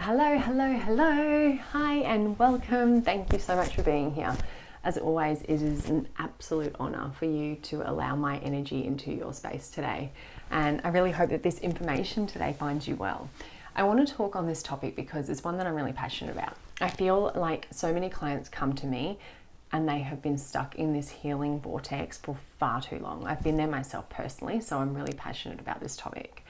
Hello. Hi and welcome. Thank you so much for being here. As always, it is an absolute honor for you to allow my energy into your space today. And I really hope that this information today finds you well. I want to talk on this topic because it's one that I'm really passionate about. I feel like so many clients come to me and they have been stuck in this healing vortex for far too long. I've been there myself personally, so I'm really passionate about this topic.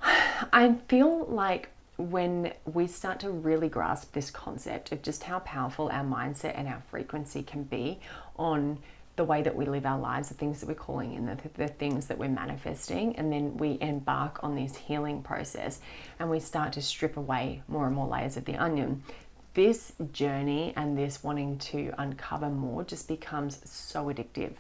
I feel like when we start to really grasp this concept of just how powerful our mindset and our frequency can be on the way that we live our lives, the things that we're calling in, the things that we're manifesting, and then we embark on this healing process and we start to strip away more and more layers of the onion, this journey and this wanting to uncover more just becomes so addictive.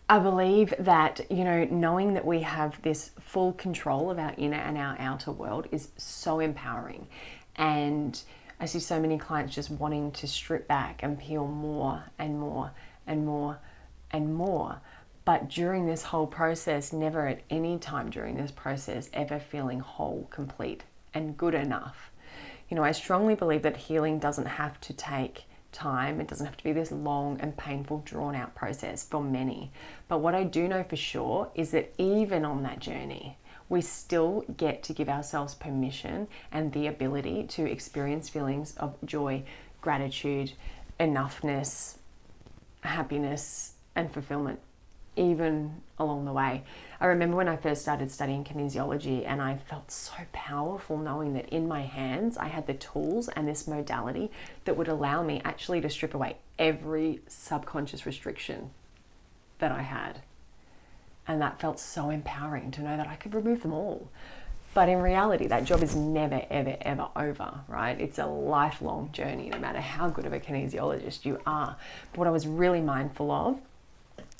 I believe that, knowing that we have this full control of our inner and our outer world is so empowering. And I see so many clients just wanting to strip back and peel more and more and more and more. But during this whole process, never at any time during this process ever feeling whole, complete, and good enough. I strongly believe that healing doesn't have to take time. It doesn't have to be this long and painful, drawn out process for many. But what I do know for sure is that even on that journey, we still get to give ourselves permission and the ability to experience feelings of joy, gratitude, enoughness, happiness, and fulfillment, even along the way. I remember when I first started studying kinesiology and I felt so powerful knowing that in my hands I had the tools and this modality that would allow me actually to strip away every subconscious restriction that I had. And that felt so empowering to know that I could remove them all. But in reality, that job is never, ever, ever over, right? It's a lifelong journey, no matter how good of a kinesiologist you are. But what I was really mindful of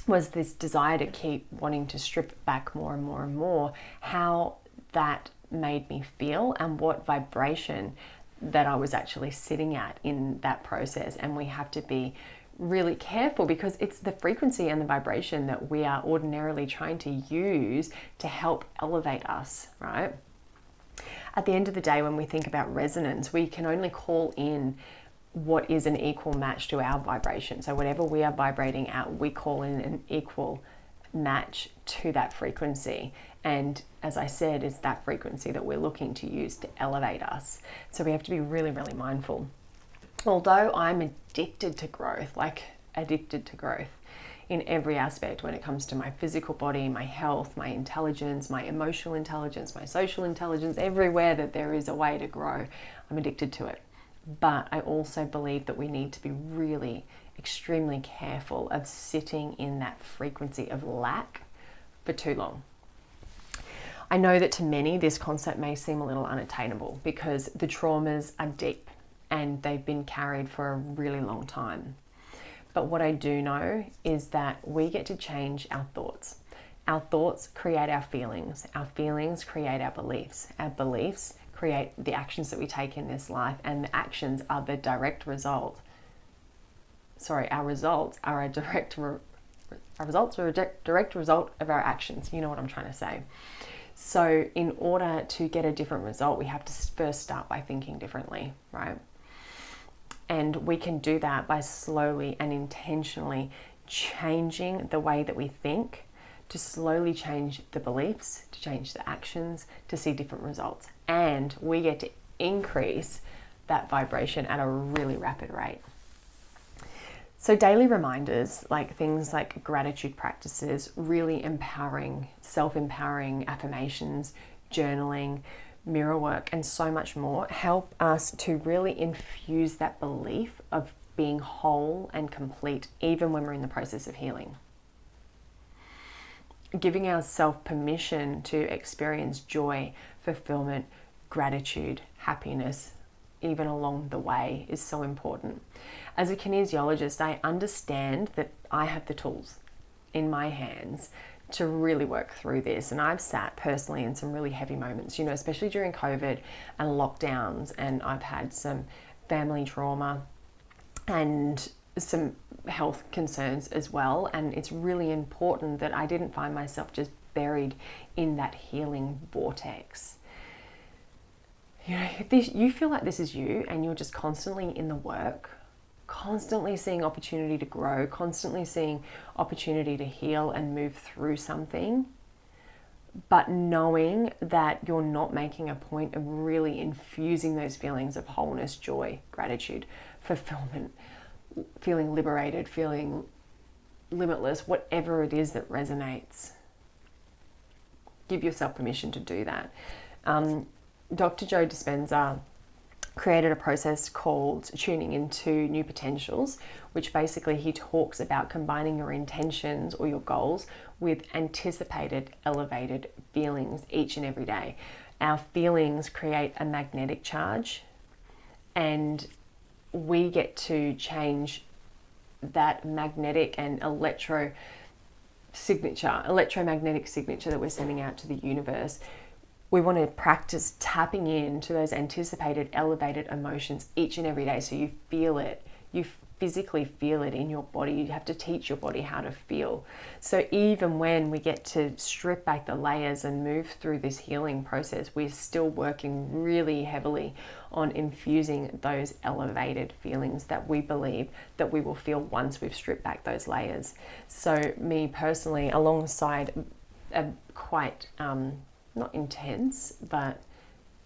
was this desire to keep wanting to strip back more and more and more, how that made me feel and what vibration that I was actually sitting at in that process. And we have to be really careful because it's the frequency and the vibration that we are ordinarily trying to use to help elevate us, right? At the end of the day, when we think about resonance, we can only call in what is an equal match to our vibration. So whatever we are vibrating at, we call in an equal match to that frequency. And as I said, it's that frequency that we're looking to use to elevate us. So we have to be really, really mindful. Although I'm addicted to growth in every aspect when it comes to my physical body, my health, my intelligence, my emotional intelligence, my social intelligence, everywhere that there is a way to grow, I'm addicted to it. But I also believe that we need to be really extremely careful of sitting in that frequency of lack for too long. I know that to many this concept may seem a little unattainable because the traumas are deep and they've been carried for a really long time. But what I do know is that we get to change our thoughts. Our thoughts create our feelings create our beliefs create the actions that we take in this life, and the actions are the direct result. Our results are a direct result of our actions. You know what I'm trying to say. So in order to get a different result, we have to first start by thinking differently, right? And we can do that by slowly and intentionally changing the way that we think, to slowly change the beliefs, to change the actions, to see different results. And we get to increase that vibration at a really rapid rate. So daily reminders, like things like gratitude practices, really empowering, self-empowering affirmations, journaling, mirror work, and so much more, help us to really infuse that belief of being whole and complete, even when we're in the process of healing. Giving ourselves permission to experience joy, fulfillment, gratitude, happiness, even along the way, is so important. As a kinesiologist, I understand that I have the tools in my hands to really work through this. And I've sat personally in some really heavy moments, especially during COVID and lockdowns, and I've had some family trauma and some health concerns as well. And it's really important that I didn't find myself just buried in that healing vortex. You know, if this, you feel like this is you and you're just constantly in the work, constantly seeing opportunity to grow, constantly seeing opportunity to heal and move through something, but knowing that you're not making a point of really infusing those feelings of wholeness, joy, gratitude, fulfillment, feeling liberated, feeling limitless, whatever it is that resonates. Give yourself permission to do that. Dr. Joe Dispenza created a process called tuning into new potentials, which basically he talks about combining your intentions or your goals with anticipated elevated feelings each and every day. Our feelings create a magnetic charge, and we get to change that magnetic and electromagnetic signature that we're sending out to the universe. We want to practice tapping into those anticipated elevated emotions each and every day, so you feel it. You physically feel it in your body. You have to teach your body how to feel. So even when we get to strip back the layers and move through this healing process, we're still working really heavily on infusing those elevated feelings that we believe that we will feel once we've stripped back those layers. So me personally, alongside a quite not intense, but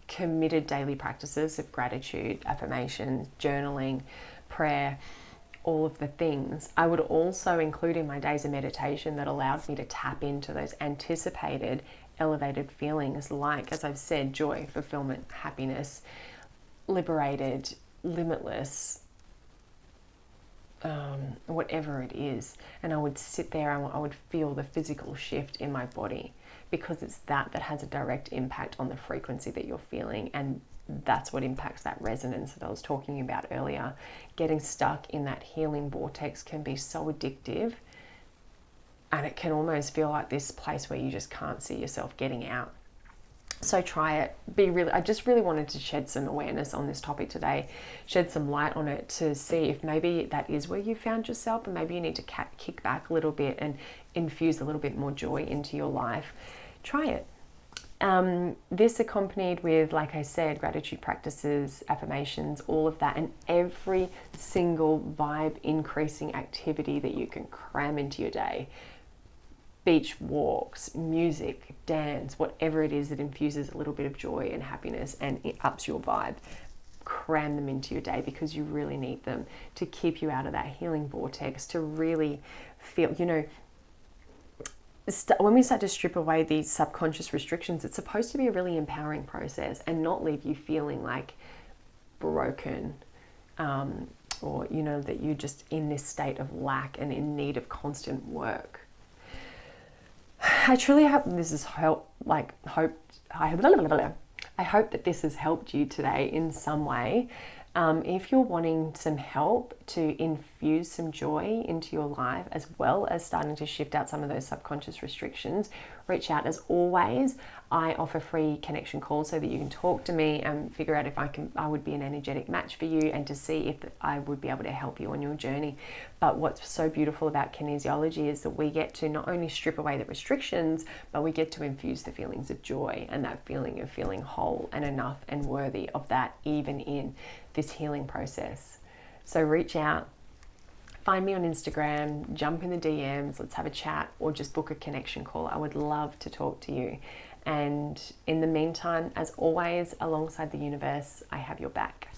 committed daily practices of gratitude, affirmation, journaling, prayer, all of the things, I would also include in my days of meditation that allowed me to tap into those anticipated elevated feelings like, as I've said, joy, fulfillment, happiness, liberated, limitless, whatever it is. And I would sit there and I would feel the physical shift in my body, because it's that has a direct impact on the frequency that you're feeling, and that's what impacts that resonance that I was talking about earlier. Getting stuck in that healing vortex can be so addictive, and it can almost feel like this place where you just can't see yourself getting out. So try it. I just really wanted to shed some awareness on this topic today, shed some light on it to see if maybe that is where you found yourself, and maybe you need to kick back a little bit and infuse a little bit more joy into your life. Try it. This accompanied with, like I said, gratitude practices, affirmations, all of that, and every single vibe increasing activity that you can cram into your day. Beach walks, music, dance, whatever it is that infuses a little bit of joy and happiness and it ups your vibe. Cram them into your day, because you really need them to keep you out of that healing vortex, to really feel, when we start to strip away these subconscious restrictions, it's supposed to be a really empowering process and not leave you feeling like broken, or that you're just in this state of lack and in need of constant work. I truly hope this has helped. I hope that this has helped you today in some way. If you're wanting some help to infuse some joy into your life, as well as starting to shift out some of those subconscious restrictions, reach out. As always, I offer free connection calls so that you can talk to me and figure out if I would be an energetic match for you, and to see if I would be able to help you on your journey. But what's so beautiful about kinesiology is that we get to not only strip away the restrictions, but we get to infuse the feelings of joy and that feeling of feeling whole and enough and worthy of that, even in this healing process. So reach out, find me on Instagram, jump in the DMs, let's have a chat, or just book a connection call. I would love to talk to you. And in the meantime, as always, alongside the universe, I have your back.